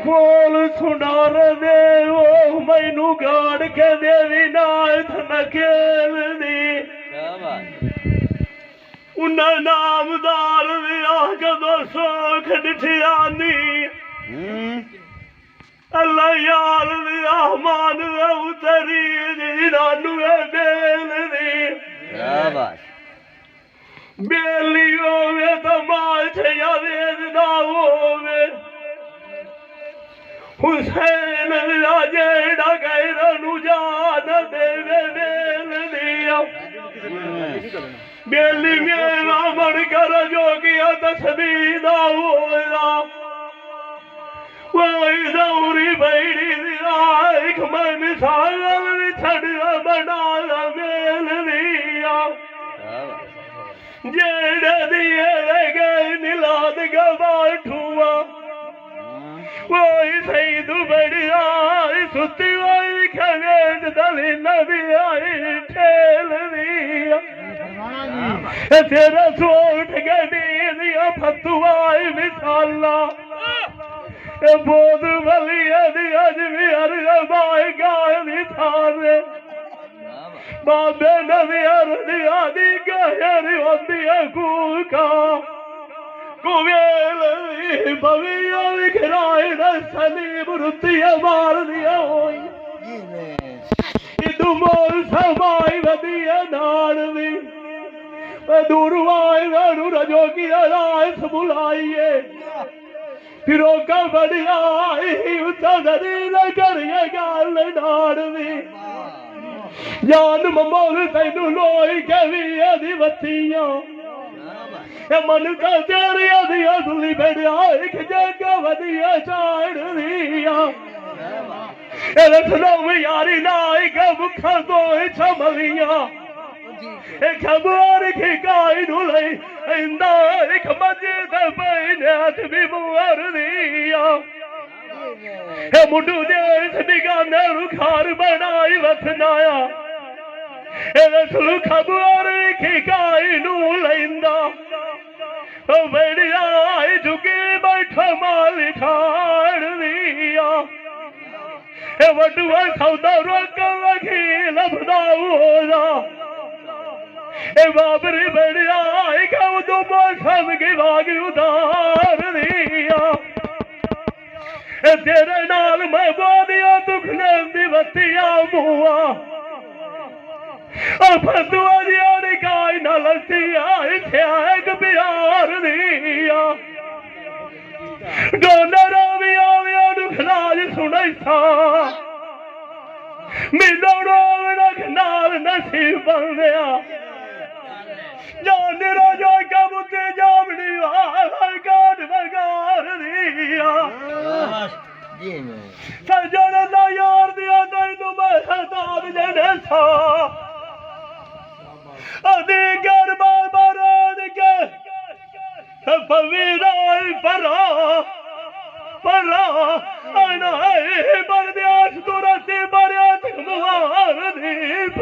खोल सुनार दे वो मैनू गाड़ के देवी नाथ नकेल दी उन्हें नामदार दिया कदों सोख डिठियानी अल्लाह यार दिया मान उतरी जिनानू बेल दी बेली होवे तो माल छया वेदना होवे हुसैन जेड़ा गैरनू जान देवे बेल दिया बेली मेरा मन कर जोगिया तस्बीदा होया वही दौरी बैड़ी दिया एक मैं मिसाल छड़ बना बेल दिया जेड़े दिए गए नीलाद गवाठुआ वही सही दुबड़िया सुती वही खवेद दली नदी आई ठेल दिया तेरा सोट गडी दिया फतुआई मिसाला बोध बलिया दिया जमीर बाई गाय दी थारे बाबे नवियर दिया दी गहरी होती है कूका कुवेल बविया विखराए सलीब रुतिया मार दिया होई इदु मोल समाई वदिया नाड़ दी दूरवाए वेणु रजोगी रास बुलाइए फिरो का बढ़िया उतरी न करिए गाल नाड़ दी जान ममोल तैनू लोई कवी अधिवतियां मन का तेरिया दिया दुली बैठा एक जगह वधिया चाड़ दिया रखनो में यारी लाई का मुखा तो छमलियां एक खबर की काई ढुलाई इंदा एक मस्जिद बैनात भी मुअर दिया हे मुंडू देश बिगाने रुखार बनाई वथनाया हे रसलू खबर की काई नू लैंदा ओ बढ़िया झुकी बैठो माल ठाड़ दिया हे वडुआ सौदा रोक लगी लभदा होरा ए बाबरी बढ़िया कहूँ तो मौसम की बाग उधार दिया तेरे नाल मैं बोदिया दुख ने बतिया मुआ फतुआ दिया निकाय न लतिया एक बिहार दिया डोनर आविया दुख नाल सुनाई सा मिलो रोग नाल नसीब बन गया जान राजा का मुझे जामनी काट बगार दिया सजन दा यार दिया तैनू मैं हताब जने सा अधिकार बाबरान के पवीराई परा अनाई बरदियास तुरसी बरियात मुहार दीप